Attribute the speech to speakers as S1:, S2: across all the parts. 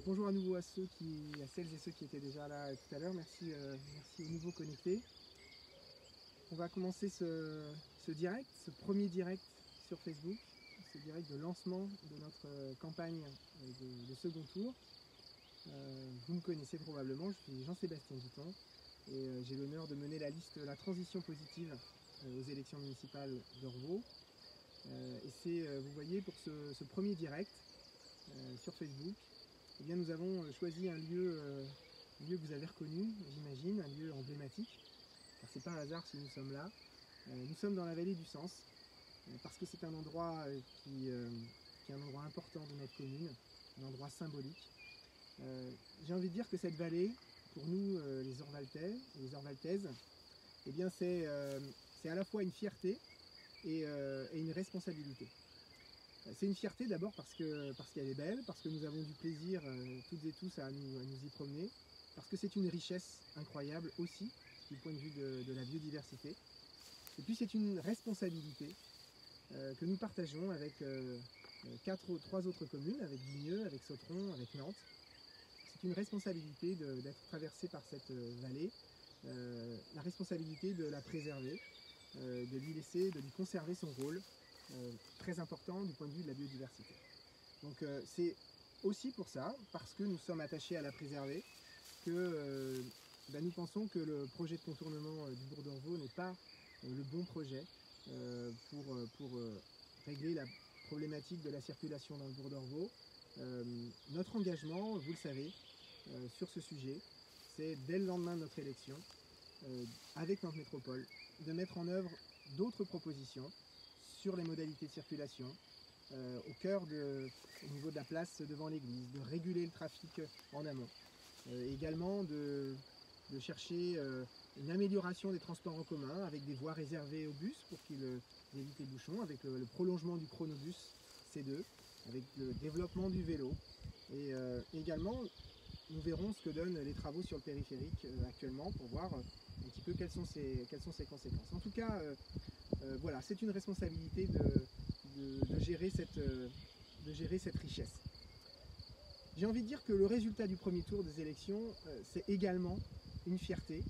S1: Bonjour à nouveau à celles et ceux qui étaient déjà là tout à l'heure. Merci aux nouveaux connectés. On va commencer ce direct, ce premier direct sur Facebook, ce direct de lancement de notre campagne de second tour. Vous me connaissez probablement, je suis Jean-Sébastien Guiton et j'ai l'honneur de mener la liste La transition positive aux élections municipales d'Orvault. Et c'est, vous voyez, pour ce premier direct sur Facebook, eh bien, nous avons choisi un lieu que vous avez reconnu, j'imagine, un lieu emblématique, car c'est pas un hasard si nous sommes là. Nous sommes dans la vallée du Sens, parce que c'est un endroit qui est un endroit important de notre commune, un endroit symbolique. J'ai envie de dire que cette vallée, pour nous les Orvaltais et les Orvaltaises, eh bien c'est à la fois une fierté et une responsabilité. C'est une fierté d'abord parce qu'elle est belle, parce que nous avons du plaisir toutes et tous à nous y promener, parce que c'est une richesse incroyable aussi du point de vue de la biodiversité. Et puis c'est une responsabilité que nous partageons avec trois autres communes, avec Vigneux, avec Sautron, avec Nantes. C'est une responsabilité d'être traversé par cette vallée, la responsabilité de la préserver, de lui conserver son rôle, très important du point de vue de la biodiversité. Donc c'est aussi pour ça, parce que nous sommes attachés à la préserver, que nous pensons que le projet de contournement du bourg d'Orvault n'est pas le bon projet pour régler la problématique de la circulation dans le bourg d'Orvault. Notre engagement, vous le savez, sur ce sujet, c'est dès le lendemain de notre élection, avec Nantes Métropole, de mettre en œuvre d'autres propositions sur les modalités de circulation, au niveau de la place devant l'église, de réguler le trafic en amont. Également de chercher une amélioration des transports en commun avec des voies réservées aux bus pour qu'ils évitent les bouchons, avec le prolongement du chronobus C2, avec le développement du vélo. Et également, nous verrons ce que donnent les travaux sur le périphérique actuellement pour voir un petit peu quelles sont ses conséquences. En tout cas, voilà, c'est une responsabilité de gérer cette richesse. J'ai envie de dire que le résultat du premier tour des élections, c'est également une fierté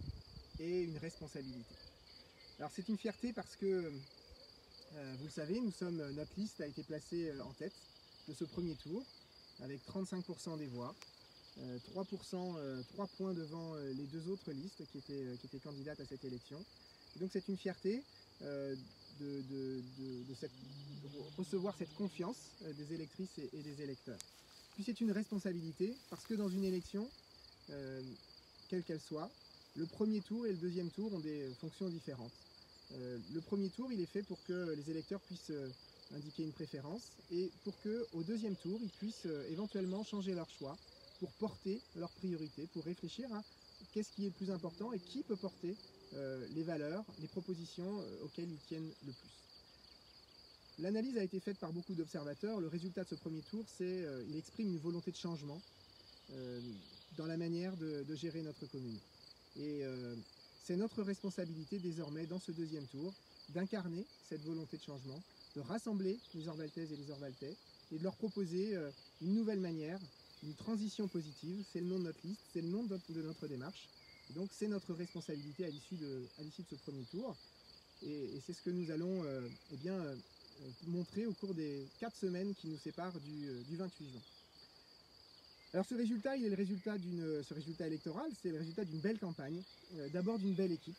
S1: et une responsabilité. Alors c'est une fierté parce que, vous le savez, notre liste a été placée en tête de ce premier tour, avec 35% des voix, 3 points devant les deux autres listes qui étaient candidates à cette élection. Et donc c'est une fierté de recevoir cette confiance des électrices et des électeurs. Puis c'est une responsabilité parce que dans une élection, quelle qu'elle soit, le premier tour et le deuxième tour ont des fonctions différentes. Le premier tour, il est fait pour que les électeurs puissent indiquer une préférence et pour qu'au deuxième tour, ils puissent éventuellement changer leur choix pour porter leurs priorités, pour réfléchir à qu'est-ce qui est le plus important et qui peut porter les valeurs, les propositions auxquelles ils tiennent le plus. L'analyse a été faite par beaucoup d'observateurs. Le résultat de ce premier tour, il exprime une volonté de changement dans la manière de gérer notre commune. Et c'est notre responsabilité désormais, dans ce deuxième tour, d'incarner cette volonté de changement, de rassembler les Orvaltaises et les Orvaltais et de leur proposer une nouvelle manière, une transition positive. C'est le nom de notre liste, c'est le nom de notre démarche. Et donc c'est notre responsabilité à l'issue de ce premier tour. Et c'est ce que nous allons montrer au cours des 4 semaines qui nous séparent du 28 juin. Alors ce résultat, ce résultat électoral, c'est le résultat d'une belle campagne, d'abord d'une belle équipe,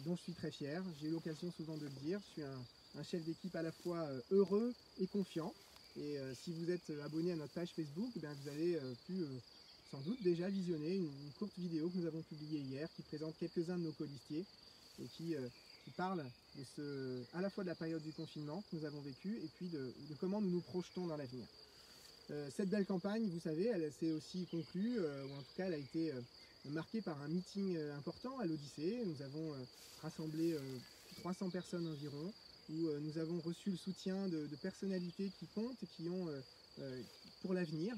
S1: dont je suis très fier. J'ai eu l'occasion souvent de le dire, je suis un chef d'équipe à la fois heureux et confiant. Et si vous êtes abonné à notre page Facebook, vous avez pu sans doute déjà visionner une courte vidéo que nous avons publiée hier, qui présente quelques-uns de nos colistiers et qui parle à la fois de la période du confinement que nous avons vécu et puis de comment nous nous projetons dans l'avenir. Cette belle campagne, vous savez, elle s'est aussi conclue, ou en tout cas elle a été marquée par un meeting important à l'Odyssée. Nous avons rassemblé 300 personnes environ, où nous avons reçu le soutien de personnalités qui comptent et qui ont pour l'avenir.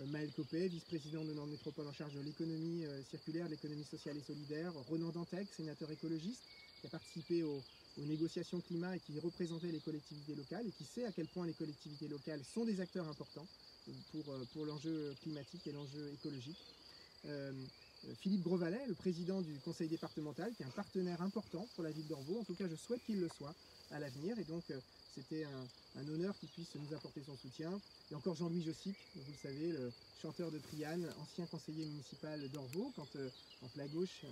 S1: Maël Copé, vice-président de Nantes Métropole en charge de l'économie circulaire, de l'économie sociale et solidaire. Ronan Dantec, sénateur écologiste, qui a participé aux négociations climat et qui représentait les collectivités locales et qui sait à quel point les collectivités locales sont des acteurs importants pour l'enjeu climatique et l'enjeu écologique. Philippe Grosvalet, le président du conseil départemental, qui est un partenaire important pour la ville d'Orvaux. En tout cas, je souhaite qu'il le soit à l'avenir. Et donc, c'était un honneur qu'il puisse nous apporter son soutien. Et encore Jean-Louis Jossic, vous le savez, le chanteur de Trianne, ancien conseiller municipal d'Orvaux, quand la gauche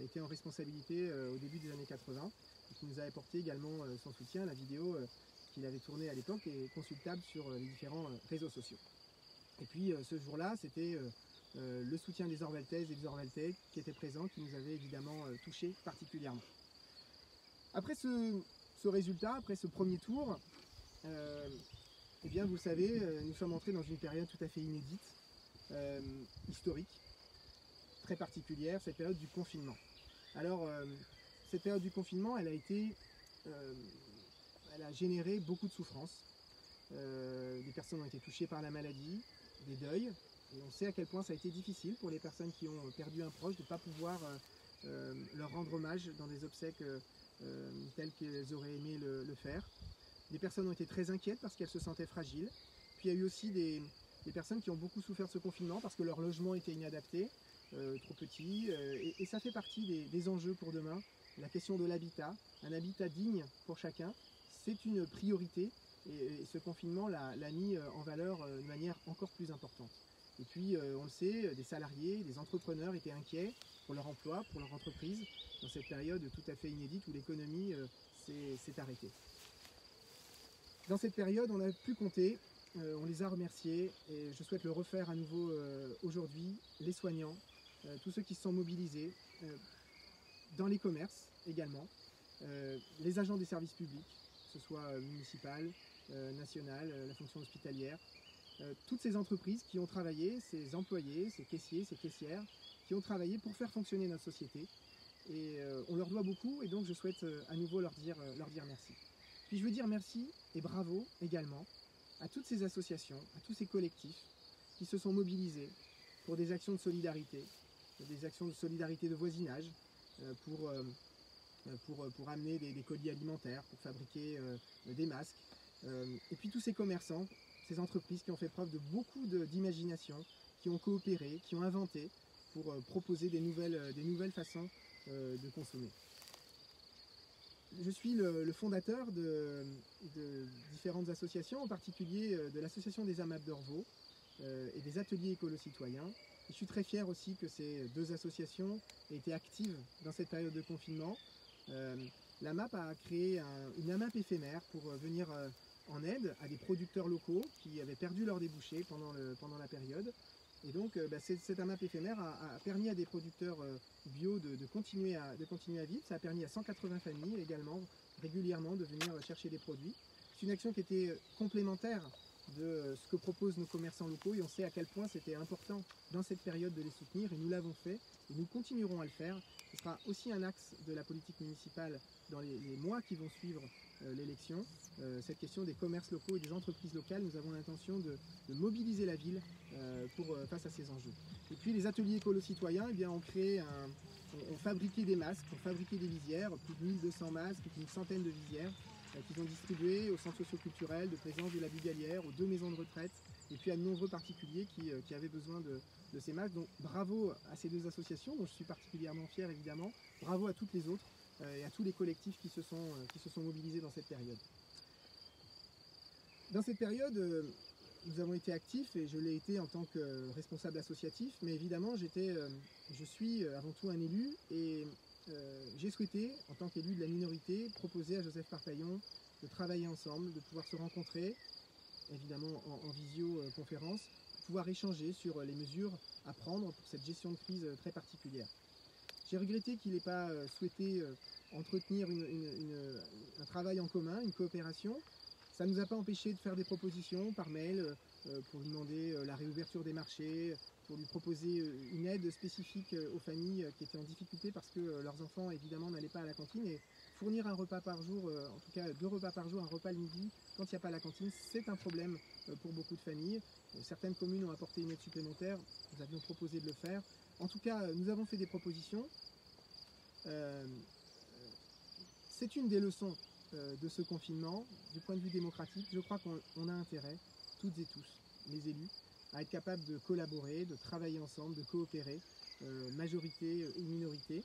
S1: était en responsabilité au début des années 80, et qui nous a apporté également son soutien. La vidéo qu'il avait tournée à l'époque est consultable sur les différents réseaux sociaux. Et puis, ce jour-là, c'était le soutien des Orvaltaises et des Orvaltais qui étaient présents, qui nous avait évidemment touchés particulièrement. Après ce résultat, après ce premier tour, eh bien vous le savez, nous sommes entrés dans une période tout à fait inédite, historique, très particulière, cette période du confinement. Alors, cette période du confinement, elle a généré beaucoup de souffrances. Des personnes ont été touchées par la maladie, des deuils. Et on sait à quel point ça a été difficile pour les personnes qui ont perdu un proche de ne pas pouvoir leur rendre hommage dans des obsèques telles qu'elles auraient aimé le faire. Des personnes ont été très inquiètes parce qu'elles se sentaient fragiles. Puis il y a eu aussi des personnes qui ont beaucoup souffert de ce confinement parce que leur logement était inadapté, trop petit. Et ça fait partie des enjeux pour demain. La question de l'habitat, un habitat digne pour chacun, c'est une priorité. Et ce confinement l'a mis en valeur de manière encore plus importante. Et puis, on le sait, des salariés, des entrepreneurs étaient inquiets pour leur emploi, pour leur entreprise, dans cette période tout à fait inédite où l'économie s'est arrêtée. Dans cette période, on a pu compter, on les a remerciés, et je souhaite le refaire à nouveau aujourd'hui, les soignants, tous ceux qui se sont mobilisés, dans les commerces également, les agents des services publics, que ce soit municipal, national, la fonction hospitalière, toutes ces entreprises qui ont travaillé, ces employés, ces caissiers, ces caissières, qui ont travaillé pour faire fonctionner notre société. Et on leur doit beaucoup, et donc je souhaite à nouveau leur dire merci. Puis je veux dire merci et bravo également à toutes ces associations, à tous ces collectifs qui se sont mobilisés pour des actions de solidarité de voisinage, pour amener des colis alimentaires, pour fabriquer des masques. Et puis tous ces commerçants, ces entreprises qui ont fait preuve de beaucoup d'imagination, qui ont coopéré, qui ont inventé pour proposer des nouvelles façons de consommer. Je suis le fondateur de différentes associations, en particulier de l'association des AMAP d'Orvaux et des ateliers écolo-citoyens. Et je suis très fier aussi que ces deux associations aient été actives dans cette période de confinement. L'AMAP a créé une AMAP éphémère pour venir en aide à des producteurs locaux qui avaient perdu leurs débouchés pendant la période. Et donc cette AMAP éphémère a permis à des producteurs bio de continuer à vivre. Ça a permis à 180 familles également régulièrement de venir chercher des produits. C'est une action qui était complémentaire de ce que proposent nos commerçants locaux, et on sait à quel point c'était important dans cette période de les soutenir, et nous l'avons fait et nous continuerons à le faire. Ce sera aussi un axe de la politique municipale dans les mois qui vont suivre l'élection. Cette question des commerces locaux et des entreprises locales, nous avons l'intention de mobiliser la ville face à ces enjeux. Et puis les ateliers écolo-citoyens, eh bien, ont fabriqué des masques, ont fabriqué des visières, plus de 1200 masques, une centaine de visières qu'ils ont distribuées aux centres socioculturels de Plaisance de la Bugalière, aux 2 maisons de retraite, et puis à de nombreux particuliers qui avaient besoin de ces masques. Donc bravo à ces deux associations, dont je suis particulièrement fier évidemment. Bravo à toutes les autres et à tous les collectifs qui se sont mobilisés dans cette période. Dans cette période, nous avons été actifs, et je l'ai été en tant que responsable associatif, mais évidemment je suis avant tout un élu, et j'ai souhaité, en tant qu'élu de la minorité, proposer à Joseph Parpaillon de travailler ensemble, de pouvoir se rencontrer, évidemment en visioconférence, de pouvoir échanger sur les mesures à prendre pour cette gestion de crise très particulière. J'ai regretté qu'il n'ait pas souhaité entretenir un travail en commun, une coopération. Ça ne nous a pas empêché de faire des propositions par mail pour lui demander la réouverture des marchés, pour lui proposer une aide spécifique aux familles qui étaient en difficulté parce que leurs enfants évidemment n'allaient pas à la cantine, et fournir un repas par jour, en tout cas 2 repas par jour, un repas le midi quand il n'y a pas la cantine, c'est un problème pour beaucoup de familles. Certaines communes ont apporté une aide supplémentaire, nous avions proposé de le faire. En tout cas, nous avons fait des propositions. C'est une des leçons de ce confinement, du point de vue démocratique. Je crois qu'on a intérêt, toutes et tous, les élus à être capables de collaborer, de travailler ensemble, de coopérer, majorité et minorité.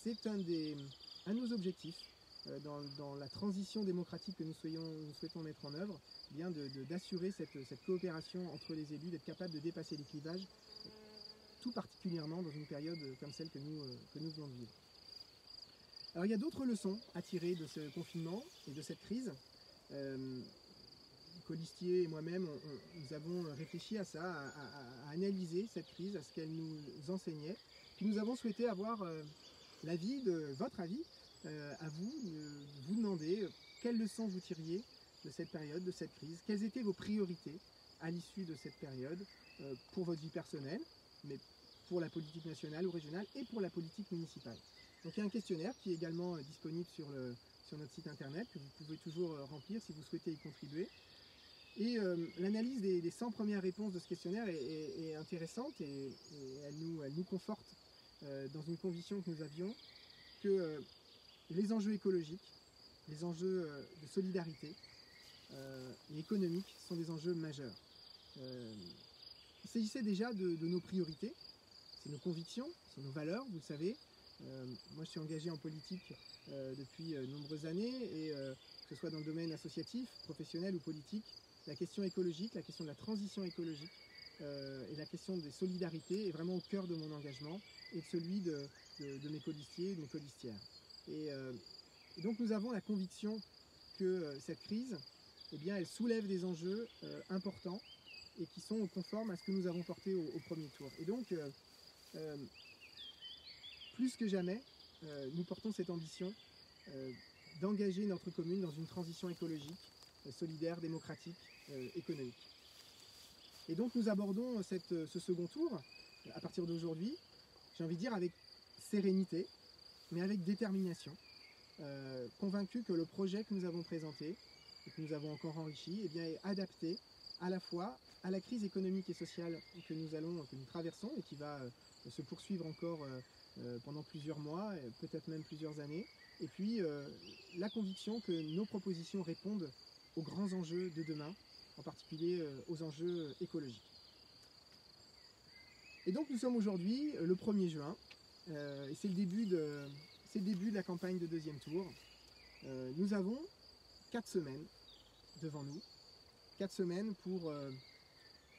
S1: C'est un de nos objectifs dans la transition démocratique que nous souhaitons mettre en œuvre, bien d'assurer cette coopération entre les élus, d'être capable de dépasser les clivages, tout particulièrement dans une période comme celle que nous venons de vivre. Alors il y a d'autres leçons à tirer de ce confinement et de cette crise. Colistier et moi-même, nous avons réfléchi à ça, à analyser cette crise, à ce qu'elle nous enseignait. Puis nous avons souhaité avoir votre avis, à vous demander quelles leçons vous tiriez de cette période, de cette crise, quelles étaient vos priorités à l'issue de cette période pour votre vie personnelle, mais pour la politique nationale ou régionale et pour la politique municipale. Donc il y a un questionnaire qui est également disponible sur notre site internet, que vous pouvez toujours remplir si vous souhaitez y contribuer. Et l'analyse des 100 premières réponses de ce questionnaire est intéressante et elle nous conforte dans une conviction que nous avions que les enjeux écologiques, les enjeux de solidarité et économiques sont des enjeux majeurs. Il s'agissait déjà de nos priorités, c'est nos convictions, c'est nos valeurs, vous le savez. Moi je suis engagé en politique depuis de nombreuses années et que ce soit dans le domaine associatif, professionnel ou politique, la question écologique, la question de la transition écologique et la question des solidarités est vraiment au cœur de mon engagement et de celui de mes colistiers, de mes colistières. Et donc nous avons la conviction que cette crise, eh bien, elle soulève des enjeux importants et qui sont conformes à ce que nous avons porté au premier tour. Et donc, plus que jamais, nous portons cette ambition d'engager notre commune dans une transition écologique, solidaire, démocratique, économique. Et donc nous abordons ce second tour, à partir d'aujourd'hui, j'ai envie de dire avec sérénité, mais avec détermination, convaincu que le projet que nous avons présenté, et que nous avons encore enrichi, eh bien, est adapté à la fois à la crise économique et sociale que nous traversons et qui va se poursuivre encore pendant plusieurs mois, peut-être même plusieurs années, et puis la conviction que nos propositions répondent aux grands enjeux de demain, en particulier aux enjeux écologiques. Et donc nous sommes aujourd'hui le 1er juin, et c'est le début de la campagne de deuxième tour. Nous avons 4 semaines devant nous, 4 semaines pour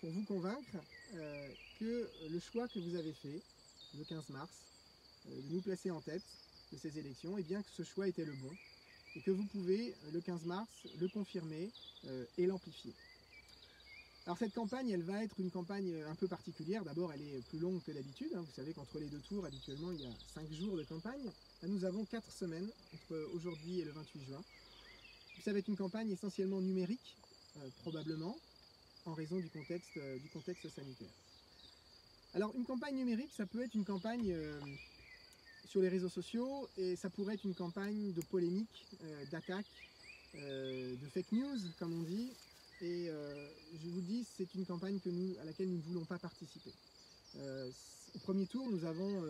S1: vous convaincre que le choix que vous avez fait le 15 mars, de nous placer en tête de ces élections, et bien que ce choix était le bon, et que vous pouvez, le 15 mars, le confirmer et l'amplifier. Alors cette campagne, elle va être une campagne un peu particulière. D'abord, elle est plus longue que d'habitude. Vous savez qu'entre les 2 tours, habituellement, il y a 5 jours de campagne. Là, nous avons 4 semaines, entre aujourd'hui et le 28 juin. Ça va être une campagne essentiellement numérique, probablement, en raison du contexte sanitaire. Alors, une campagne numérique, ça peut être une campagne sur les réseaux sociaux, et ça pourrait être une campagne de polémique, d'attaque, de fake news, comme on dit. Et je vous dis, c'est une campagne à laquelle nous ne voulons pas participer. Au premier tour, nous avons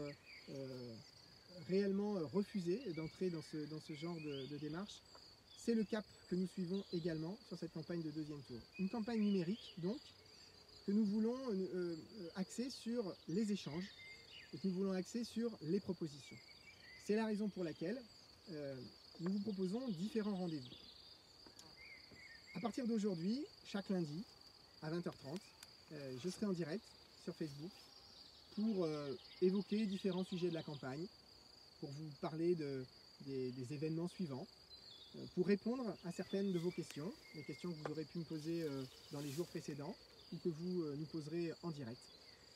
S1: réellement refusé d'entrer dans ce genre de démarche. C'est le cap que nous suivons également sur cette campagne de deuxième tour. Une campagne numérique, donc, que nous voulons axer sur les échanges et que nous voulons axer sur les propositions. C'est la raison pour laquelle nous vous proposons différents rendez-vous. À partir d'aujourd'hui, chaque lundi, à 20h30, je serai en direct sur Facebook pour évoquer différents sujets de la campagne, pour vous parler des événements suivants, pour répondre à certaines de vos questions, les questions que vous aurez pu me poser dans les jours précédents ou que vous nous poserez en direct.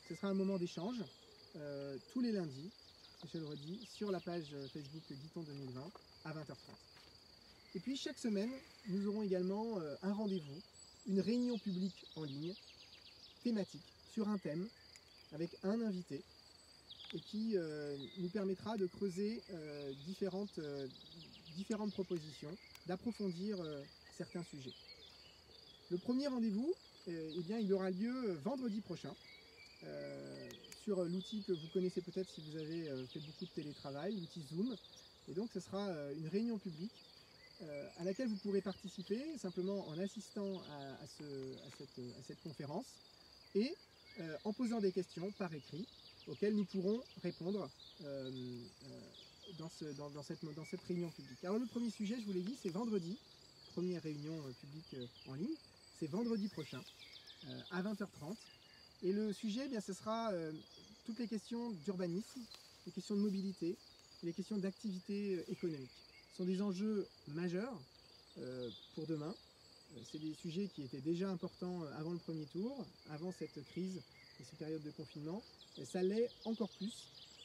S1: Ce sera un moment d'échange tous les lundis, je le redis, sur la page Facebook Guiton 2020 à 20h30. Et puis chaque semaine, nous aurons également un rendez-vous, une réunion publique en ligne, thématique, sur un thème, avec un invité, et qui nous permettra de creuser différentes propositions, d'approfondir certains sujets. Le premier rendez-vous, eh bien, il aura lieu vendredi prochain, sur l'outil que vous connaissez peut-être si vous avez fait beaucoup de télétravail, l'outil Zoom. Et donc ce sera une réunion publique à laquelle vous pourrez participer simplement en assistant à cette conférence et en posant des questions par écrit auxquelles nous pourrons répondre dans cette réunion publique. Alors le premier sujet, je vous l'ai dit, c'est vendredi, première réunion publique en ligne, c'est vendredi prochain à 20h30. Et le sujet, eh bien, ce sera toutes les questions d'urbanisme, les questions de mobilité, et les questions d'activité économique. Ce sont des enjeux majeurs pour demain. C'est des sujets qui étaient déjà importants avant le premier tour, avant cette crise et cette période de confinement. Et ça l'est encore plus.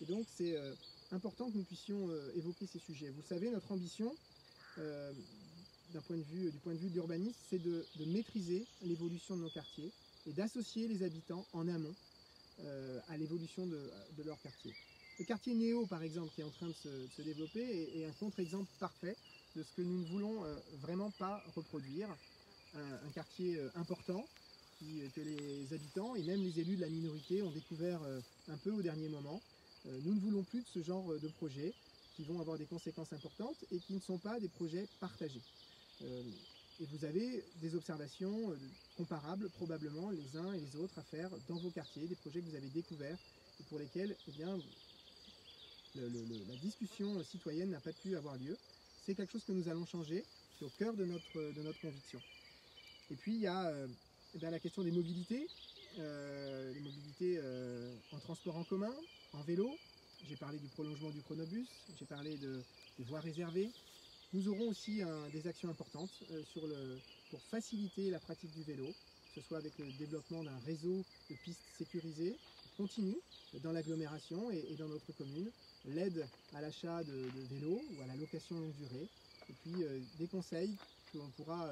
S1: Et donc c'est important que nous puissions évoquer ces sujets. Vous le savez, notre ambition, du point de vue de l'urbanisme, c'est de maîtriser l'évolution de nos quartiers et d'associer les habitants en amont à l'évolution de leur quartier. Le quartier Néo, par exemple, qui est en train de se développer, est un contre-exemple parfait de ce que nous ne voulons vraiment pas reproduire. Un quartier important que les habitants et même les élus de la minorité ont découvert un peu au dernier moment. Nous ne voulons plus de ce genre de projets qui vont avoir des conséquences importantes et qui ne sont pas des projets partagés. Et vous avez des observations comparables probablement les uns et les autres à faire dans vos quartiers, des projets que vous avez découverts et pour lesquels eh bien, la discussion citoyenne n'a pas pu avoir lieu. C'est quelque chose que nous allons changer, c'est au cœur de notre conviction. Et puis il y a la question des mobilités, les mobilités en transport en commun, en vélo. J'ai parlé du prolongement du chronobus, j'ai parlé des voies réservées. Nous aurons aussi des actions importantes pour faciliter la pratique du vélo, que ce soit avec le développement d'un réseau de pistes sécurisées, continu dans l'agglomération et dans notre commune, l'aide à l'achat de vélos ou à la location longue durée, et puis des conseils que l'on pourra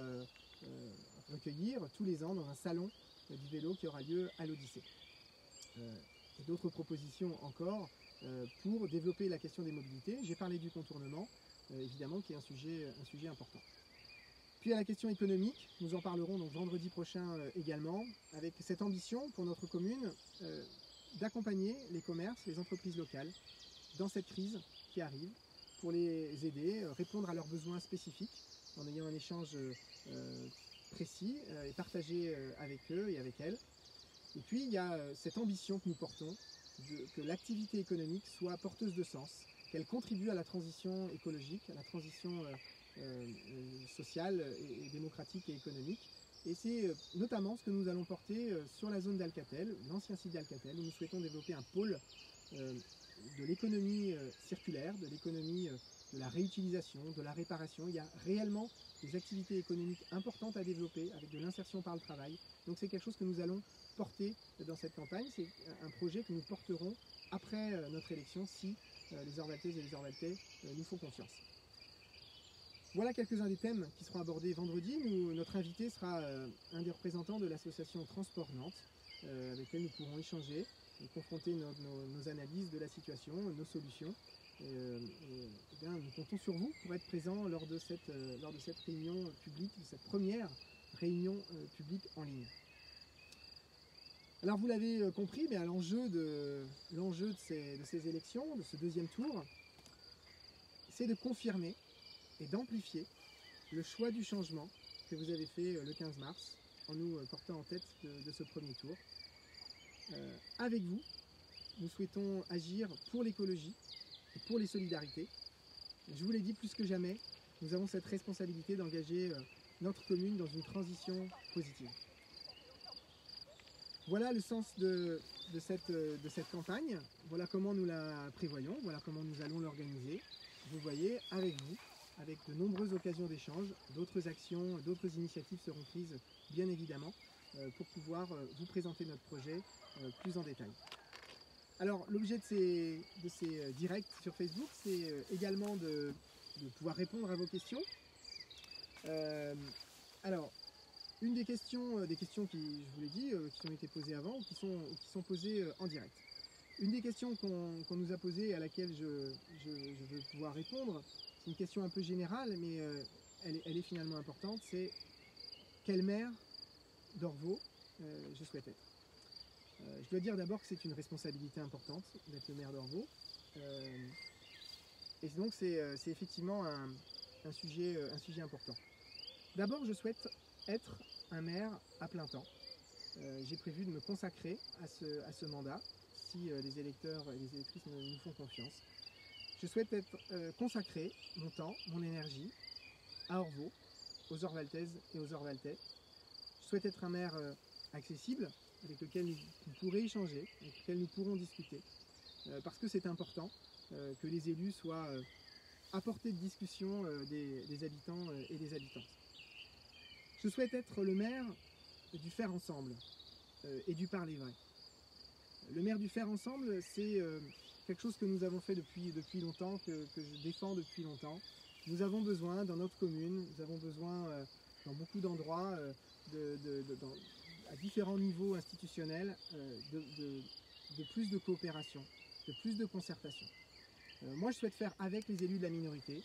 S1: recueillir tous les ans dans un salon du vélo qui aura lieu à l'Odyssée. Et d'autres propositions encore pour développer la question des mobilités. J'ai parlé du contournement, évidemment, qui est un sujet important. Puis à la question économique, nous en parlerons donc vendredi prochain également, avec cette ambition pour notre commune d'accompagner les commerces, les entreprises locales dans cette crise qui arrive, pour les aider, répondre à leurs besoins spécifiques en ayant un échange précis et partagé avec eux et avec elles. Et puis il y a cette ambition que nous portons, que l'activité économique soit porteuse de sens, qu'elle contribue à la transition écologique, à la transition sociale et démocratique et économique. Et c'est notamment ce que nous allons porter sur la zone d'Alcatel, l'ancien site d'Alcatel, où nous souhaitons développer un pôle de l'économie circulaire, de l'économie de la réutilisation, de la réparation. Il y a réellement des activités économiques importantes à développer avec de l'insertion par le travail. Donc c'est quelque chose que nous allons porter dans cette campagne. C'est un projet que nous porterons après notre élection si les Orvaltaises et les Orvaltais nous font confiance. Voilà quelques-uns des thèmes qui seront abordés vendredi. Notre invité sera un des représentants de l'association Transport Nantes, avec lequel nous pourrons échanger et confronter nos analyses de la situation, nos solutions. Bien, nous comptons sur vous pour être présents lors de cette réunion publique, de cette première réunion publique en ligne. Alors vous l'avez compris, mais l'enjeu de ces élections, de ce deuxième tour, c'est de confirmer et d'amplifier le choix du changement que vous avez fait le 15 mars en nous portant en tête de ce premier tour. Avec vous, nous souhaitons agir pour l'écologie et pour les solidarités. Je vous l'ai dit, plus que jamais, nous avons cette responsabilité d'engager notre commune dans une transition positive. Voilà le sens de cette campagne, voilà comment nous la prévoyons, voilà comment nous allons l'organiser. Vous voyez, avec vous, avec de nombreuses occasions d'échange, d'autres actions, d'autres initiatives seront prises, bien évidemment, pour pouvoir vous présenter notre projet plus en détail. Alors, l'objet de ces directs sur Facebook, c'est également de pouvoir répondre à vos questions. Alors, une des questions qui, je vous l'ai dit, qui ont été posées avant ou qui sont posées en direct. Une des questions qu'on nous a posées, à laquelle je veux pouvoir répondre, c'est une question un peu générale, mais elle est finalement importante, c'est quel maire d'Orvault je souhaite être. Je dois dire d'abord que c'est une responsabilité importante d'être le maire d'Orvault. Et donc c'est effectivement un sujet important. D'abord, je souhaite être un maire à plein temps. J'ai prévu de me consacrer à ce mandat, si les électeurs et les électrices nous font confiance. Je souhaite consacrer mon temps, mon énergie à Orvaux, aux Orvaltaises et aux Orvaltais. Je souhaite être un maire accessible, avec lequel nous pourrons échanger, avec lequel nous pourrons discuter, parce que c'est important que les élus soient à portée de discussion des habitants et des habitantes. Je souhaite être le maire du faire ensemble et du parler vrai. Le maire du faire ensemble, c'est quelque chose que nous avons fait depuis longtemps, que je défends depuis longtemps. Nous avons besoin dans notre commune, nous avons besoin dans beaucoup d'endroits, à différents niveaux institutionnels, de plus de coopération, de plus de concertation. Moi, je souhaite faire avec les élus de la minorité,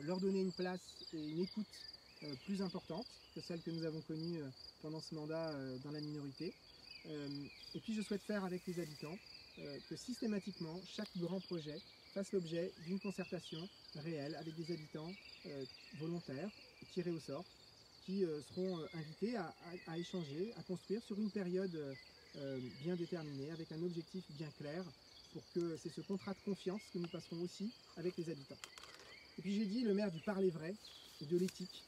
S1: leur donner une place et une écoute plus importante que celle que nous avons connue pendant ce mandat dans la minorité. Et puis je souhaite faire avec les habitants que systématiquement chaque grand projet fasse l'objet d'une concertation réelle avec des habitants volontaires, tirés au sort, qui seront invités à échanger, à construire sur une période bien déterminée, avec un objectif bien clair, pour que c'est ce contrat de confiance que nous passerons aussi avec les habitants. Et puis j'ai dit le maire du parler vrai et de l'éthique.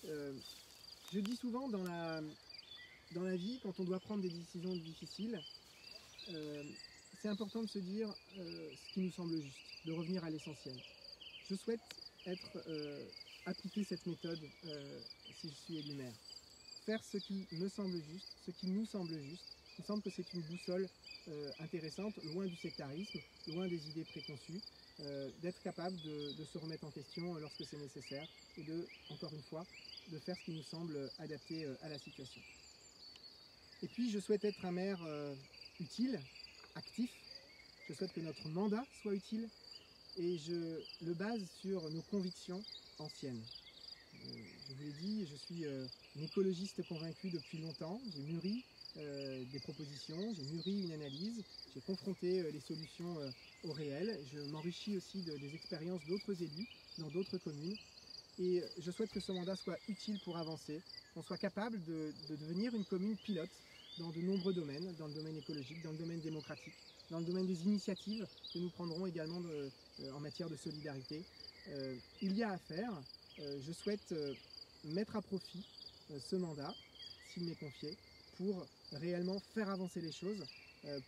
S1: Je dis souvent dans la vie, quand on doit prendre des décisions difficiles, c'est important de se dire ce qui nous semble juste, de revenir à l'essentiel. Je souhaite appliquer cette méthode si je suis élu maire. Faire ce qui me semble juste, ce qui nous semble juste. Il me semble que c'est une boussole intéressante, loin du sectarisme, loin des idées préconçues, d'être capable de se remettre en question lorsque c'est nécessaire et encore une fois, de faire ce qui nous semble adapté à la situation. Et puis je souhaite être un maire utile, actif. Je souhaite que notre mandat soit utile et je le base sur nos convictions anciennes. Je vous l'ai dit, je suis un écologiste convaincu depuis longtemps. J'ai mûri des propositions, j'ai mûri une analyse, j'ai confronté les solutions au réel. Je m'enrichis aussi des expériences d'autres élus dans d'autres communes. Et je souhaite que ce mandat soit utile pour avancer, qu'on soit capable de devenir une commune pilote dans de nombreux domaines, dans le domaine écologique, dans le domaine démocratique, dans le domaine des initiatives que nous prendrons également en matière de solidarité. Il y a à faire. Je souhaite mettre à profit ce mandat, s'il m'est confié, pour réellement faire avancer les choses,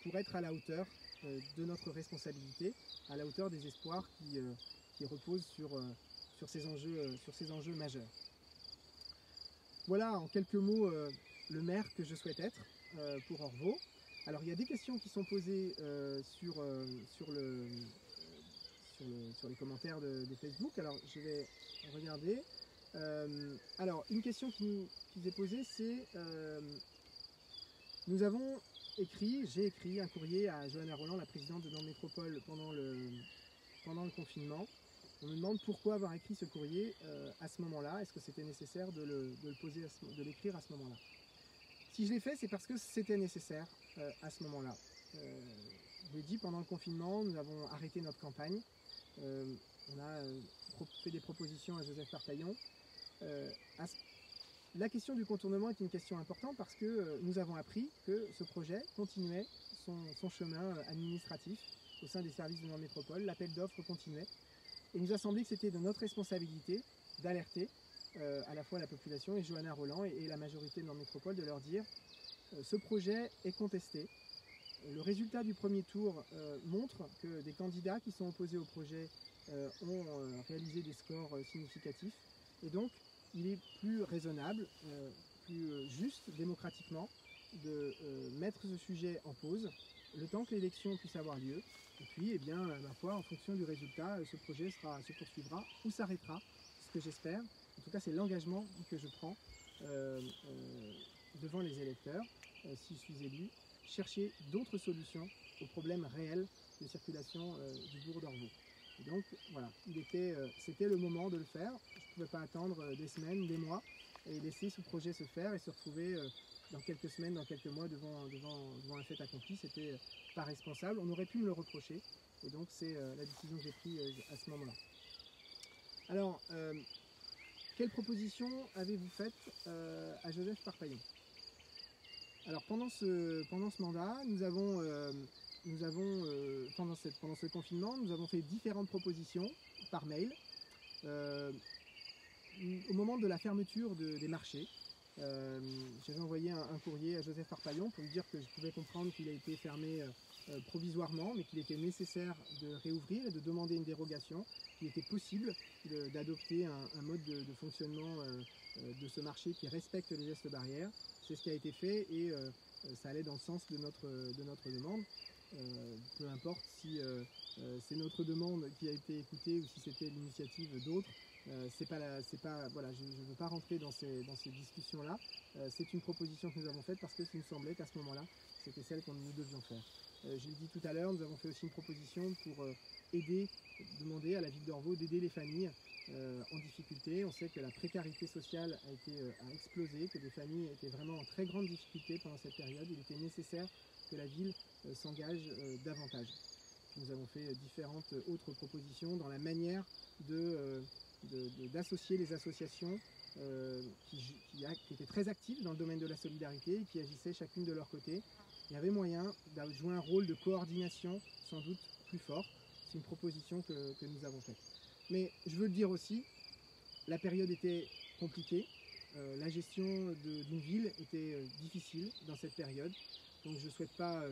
S1: pour être à la hauteur de notre responsabilité, à la hauteur des espoirs qui reposent sur ces enjeux majeurs. Voilà en quelques mots le maire que je souhaite être pour Orvaux. Alors il y a des questions qui sont posées sur les commentaires de Facebook. Alors je vais regarder. Alors une question qui nous est posée, c'est j'ai écrit un courrier à Johanna Roland, la présidente de Nantes Métropole, pendant le confinement. On me demande pourquoi avoir écrit ce courrier à ce moment-là. Est-ce que c'était nécessaire de l'écrire à ce moment-là? Si je l'ai fait, c'est parce que c'était nécessaire à ce moment-là. Je l'ai dit, pendant le confinement, nous avons arrêté notre campagne. On a fait des propositions à Joseph Partaillon. La question du contournement est une question importante parce que nous avons appris que ce projet continuait son chemin administratif au sein des services de Nantes Métropole. L'appel d'offres continuait. Et il nous a semblé que c'était de notre responsabilité d'alerter à la fois la population et Johanna Roland et la majorité de Nantes Métropole, de leur dire ce projet est contesté. Le résultat du premier tour montre que des candidats qui sont opposés au projet ont réalisé des scores significatifs. Et donc, il est plus raisonnable, plus juste démocratiquement de mettre ce sujet en pause le temps que l'élection puisse avoir lieu. Et puis, eh bien, ma foi, en fonction du résultat, ce projet se poursuivra ou s'arrêtera, ce que j'espère. En tout cas, c'est l'engagement que je prends devant les électeurs, si je suis élu, chercher d'autres solutions aux problèmes réels de circulation du bourg d'Orvaux. Et donc, voilà, c'était le moment de le faire. Je ne pouvais pas attendre des semaines, des mois, et laisser ce projet se faire et se retrouver dans quelques semaines, dans quelques mois devant un fait accompli. C'était pas responsable. On aurait pu me le reprocher. Et donc, c'est la décision que j'ai prise à ce moment-là. Alors, quelle proposition avez-vous faite à Joseph Parpaillon? Alors pendant ce mandat, pendant ce confinement, nous avons fait différentes propositions par mail. Au moment de la fermeture des marchés, j'avais envoyé un courrier à Joseph Parpaillon pour lui dire que je pouvais comprendre qu'il a été fermé provisoirement, mais qu'il était nécessaire de réouvrir et de demander une dérogation, qu'il était possible d'adopter un mode de fonctionnement de ce marché qui respecte les gestes barrières. C'est ce qui a été fait et ça allait dans le sens de notre demande. Peu importe si c'est notre demande qui a été écoutée ou si c'était l'initiative d'autres. Voilà, je ne veux pas rentrer dans ces discussions-là. C'est une proposition que nous avons faite parce que il nous semblait qu'à ce moment-là, c'était celle que nous devions faire. Je l'ai dit tout à l'heure, nous avons fait aussi une proposition pour demander à la ville d'Orvaux d'aider les familles en difficulté. On sait que la précarité sociale a explosé, que des familles étaient vraiment en très grande difficulté pendant cette période. Il était nécessaire que la ville s'engage davantage. Nous avons fait différentes autres propositions dans la manière d'associer les associations qui étaient très actives dans le domaine de la solidarité et qui agissaient chacune de leur côté. Il y avait moyen de jouer un rôle de coordination sans doute plus fort. C'est une proposition que nous avons faite. Mais je veux le dire aussi, la période était compliquée, la gestion d'une ville était difficile dans cette période, donc je ne souhaite pas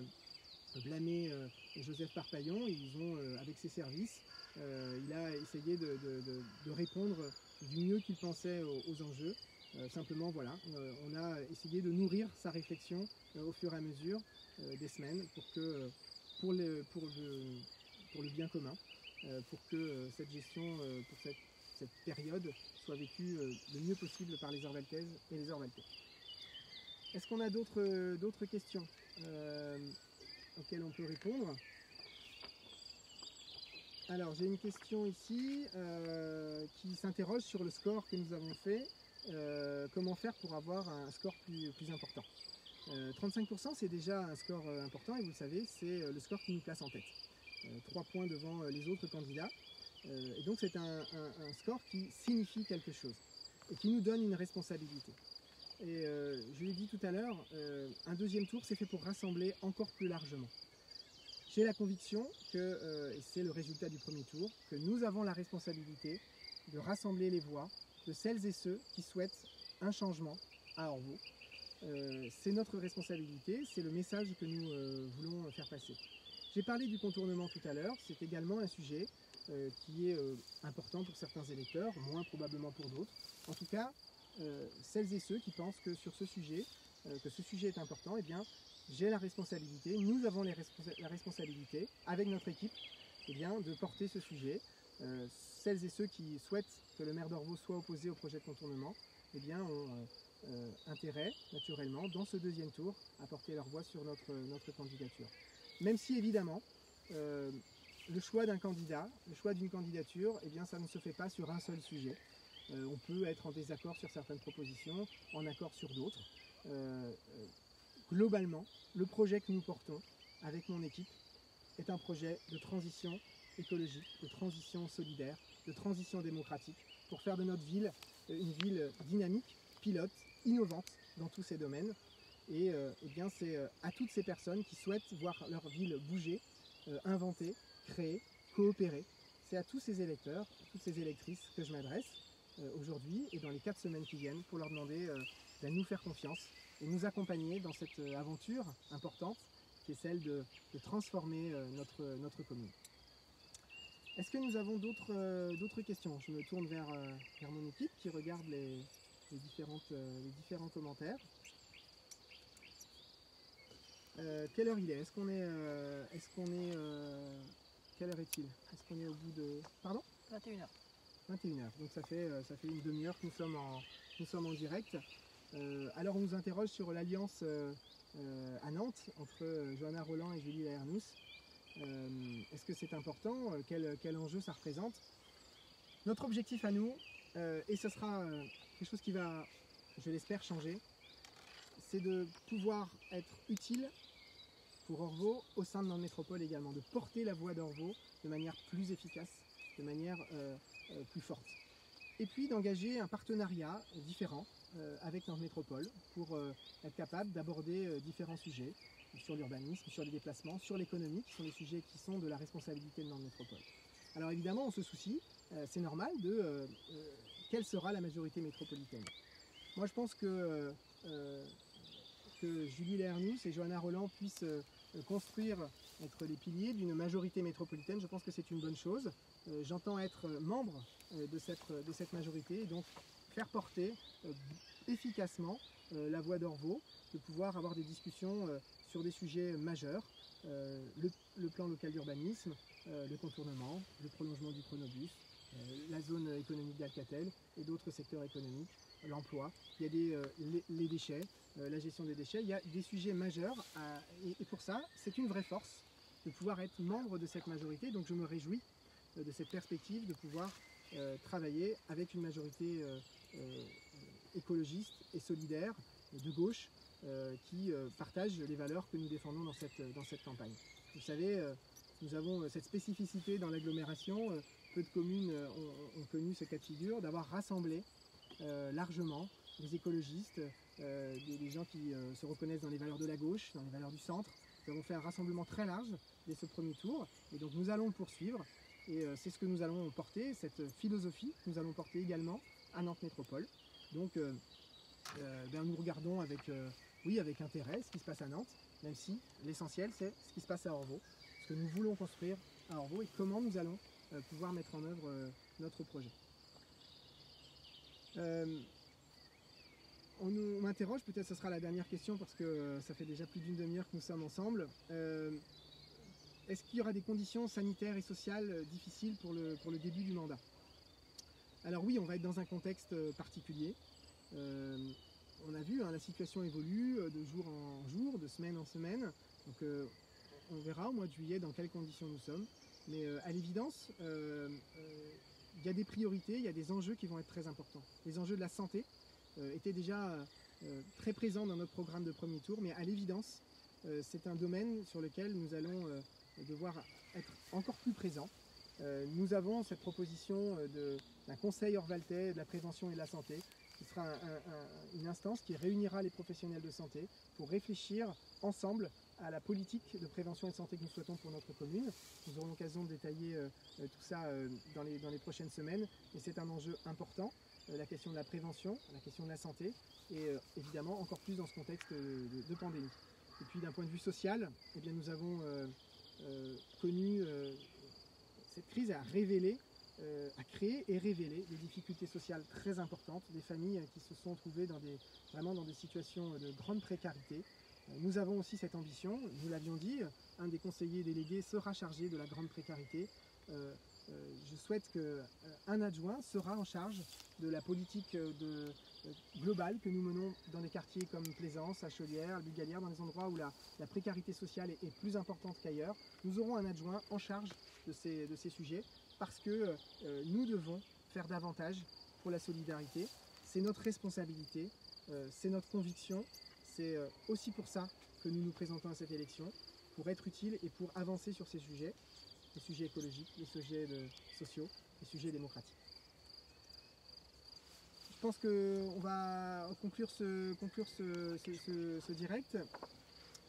S1: blâmer Joseph Parpaillon. Ils ont, avec ses services, il a essayé de répondre du mieux qu'il pensait aux enjeux. Simplement, voilà, on a essayé de nourrir sa réflexion au fur et à mesure des semaines pour le bien commun, pour que cette gestion, pour cette période soit vécue le mieux possible par les Orvaltaises et les Orvaltais. Est-ce qu'on a d'autres questions auxquelles on peut répondre? Alors j'ai une question ici qui s'interroge sur le score que nous avons fait. Comment faire pour avoir un score plus important? 35% c'est déjà un score important et vous le savez, c'est le score qui nous place en tête. 3 points devant les autres candidats. Et donc c'est un score qui signifie quelque chose et qui nous donne une responsabilité. Et je l'ai dit tout à l'heure, un deuxième tour c'est fait pour rassembler encore plus largement. J'ai la conviction que, et c'est le résultat du premier tour, que nous avons la responsabilité de rassembler les voix de celles et ceux qui souhaitent un changement à Orvaux. C'est notre responsabilité, c'est le message que nous voulons faire passer. J'ai parlé du contournement tout à l'heure, c'est également un sujet qui est important pour certains électeurs, moins probablement pour d'autres. En tout cas, celles et ceux qui pensent que sur ce sujet, que ce sujet est important, eh bien, j'ai la responsabilité, nous avons la responsabilité, avec notre équipe, eh bien, de porter ce sujet. Celles et ceux qui souhaitent que le maire d'Orvaux soit opposé au projet de contournement, eh bien, ont intérêt, naturellement, dans ce deuxième tour, à porter leur voix sur notre candidature. Même si, évidemment, le choix d'un candidat, le choix d'une candidature, eh bien, ça ne se fait pas sur un seul sujet. On peut être en désaccord sur certaines propositions, en accord sur d'autres. Globalement, le projet que nous portons avec mon équipe est un projet de transition écologique, de transition solidaire, de transition démocratique, pour faire de notre ville une ville dynamique, pilote, innovante dans tous ces domaines. Et eh bien c'est à toutes ces personnes qui souhaitent voir leur ville bouger, inventer, créer, coopérer. C'est à tous ces électeurs, à toutes ces électrices que je m'adresse aujourd'hui et dans les 4 semaines qui viennent pour leur demander de nous faire confiance et nous accompagner dans cette aventure importante qui est celle de transformer notre commune. Est-ce que nous avons d'autres questions? Je me tourne vers mon équipe qui regarde les différents commentaires. Quelle heure il est? Quelle heure est-il? Est-ce qu'on est au bout de... Pardon?
S2: 21h.
S1: 21h, donc ça fait une demi-heure que nous sommes en direct. Alors on nous interroge sur l'alliance à Nantes entre Johanna Roland et Julie Laernous. Est-ce que c'est important? Quel enjeu ça représente? Notre objectif à nous, et ce sera quelque chose qui va, je l'espère, changer, c'est de pouvoir être utile pour Orvaux au sein de notre métropole également, de porter la voix d'Orvaux de manière plus efficace, de manière plus forte. et puis d'engager un partenariat différent avec Nantes Métropole pour être capable d'aborder différents sujets sur l'urbanisme, sur les déplacements, sur l'économie, qui sont des sujets qui sont de la responsabilité de Nantes Métropole. Alors évidemment, on se soucie, c'est normal, de quelle sera la majorité métropolitaine. Moi, je pense que Julie Lehernous et Johanna Roland puissent construire, être les piliers d'une majorité métropolitaine. Je pense que c'est une bonne chose. J'entends être membre de cette majorité et donc faire porter efficacement la voix d'Orvault, de pouvoir avoir des discussions sur des sujets majeurs, le plan local d'urbanisme, le contournement, le prolongement du chronobus, la zone économique d'Alcatel et d'autres secteurs économiques, l'emploi, il y a les déchets, la gestion des déchets, il y a des sujets majeurs et pour ça, c'est une vraie force de pouvoir être membre de cette majorité. Donc je me réjouis de cette perspective de pouvoir travailler avec une majorité écologiste et solidaire de gauche qui partage les valeurs que nous défendons dans cette campagne. Vous savez, nous avons cette spécificité dans l'agglomération. Peu de communes ont connu ce cas de figure d'avoir rassemblé largement les écologistes, des gens qui se reconnaissent dans les valeurs de la gauche, dans les valeurs du centre. Nous avons fait un rassemblement très large dès ce premier tour et donc nous allons le poursuivre et c'est ce que nous allons porter, cette philosophie que nous allons porter également à Nantes Métropole. Donc nous regardons avec intérêt ce qui se passe à Nantes, même si l'essentiel c'est ce qui se passe à Orvault, ce que nous voulons construire à Orvault et comment nous allons pouvoir mettre en œuvre notre projet. On m'interroge, peut-être ce sera la dernière question parce que ça fait déjà plus d'une demi-heure que nous sommes ensemble. Est-ce qu'il y aura des conditions sanitaires et sociales difficiles pour le début du mandat? Alors oui, on va être dans un contexte particulier. On a vu, la situation évolue de jour en jour, de semaine en semaine. Donc on verra au mois de juillet dans quelles conditions nous sommes. Mais à l'évidence, il y a des priorités, il y a des enjeux qui vont être très importants. Les enjeux de la santé étaient déjà très présents dans notre programme de premier tour, mais à l'évidence, c'est un domaine sur lequel nous allons devoir être encore plus présents. Nous avons cette proposition d'un conseil Orvaltais de la prévention et de la santé, qui sera une instance qui réunira les professionnels de santé pour réfléchir ensemble à la politique de prévention et de santé que nous souhaitons pour notre commune. Nous aurons l'occasion de détailler tout ça dans les prochaines semaines, et c'est un enjeu important, la question de la prévention, la question de la santé, et évidemment encore plus dans ce contexte de pandémie. Et puis d'un point de vue social, eh bien, nous avons connu cette crise a révélé, a créé et révélé des difficultés sociales très importantes, des familles qui se sont trouvées vraiment dans des situations de grande précarité. Nous avons aussi cette ambition, nous l'avions dit, un des conseillers délégués sera chargé de la grande précarité. Je souhaite qu'un adjoint sera en charge de la politique globale que nous menons dans des quartiers comme Plaisance, à Chaudière, Bulgalière, dans des endroits où la précarité sociale est plus importante qu'ailleurs. Nous aurons un adjoint en charge de ces sujets parce que nous devons faire davantage pour la solidarité. C'est notre responsabilité, c'est notre conviction. C'est aussi pour ça que nous nous présentons à cette élection, pour être utile et pour avancer sur ces sujets, les sujets écologiques, les sujets sociaux, les sujets démocratiques. Je pense qu'on va conclure ce direct.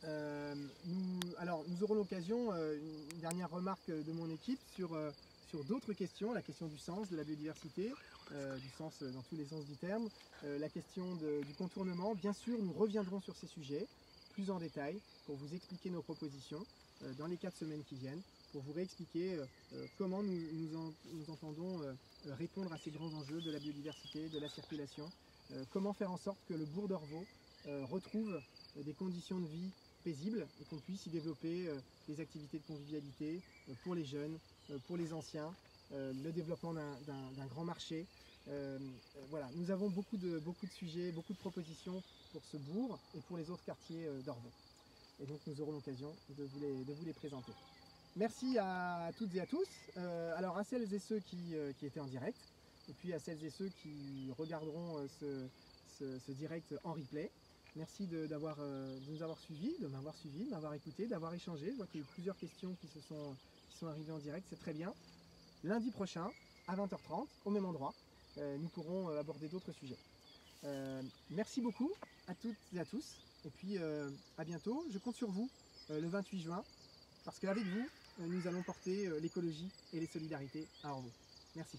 S1: Nous aurons l'occasion, une dernière remarque de mon équipe sur d'autres questions, la question du sens, de la biodiversité, du sens dans tous les sens du terme, la question du contournement. Bien sûr, nous reviendrons sur ces sujets plus en détail pour vous expliquer nos propositions dans les 4 semaines qui viennent, pour vous réexpliquer comment nous entendons répondre à ces grands enjeux de la biodiversité, de la circulation, comment faire en sorte que le bourg d'Orvault retrouve des conditions de vie paisibles et qu'on puisse y développer des activités de convivialité pour les jeunes, pour les anciens, le développement d'un grand marché. Voilà, nous avons beaucoup de sujets, beaucoup de propositions pour ce bourg et pour les autres quartiers d'Orvault. Et donc nous aurons l'occasion de vous les présenter. Merci à toutes et à tous. Alors à celles et ceux qui étaient en direct, et puis à celles et ceux qui regarderont ce direct en replay. Merci de nous avoir suivis, de m'avoir suivi, de m'avoir écouté, d'avoir échangé. Je vois qu'il y a eu plusieurs questions qui sont arrivées en direct, c'est très bien. Lundi prochain, à 20h30, au même endroit, nous pourrons aborder d'autres sujets. Merci beaucoup à toutes et à tous, et puis à bientôt. Je compte sur vous le 28 juin, parce qu'avec vous, nous allons porter l'écologie et les solidarités à Ormeau. Merci.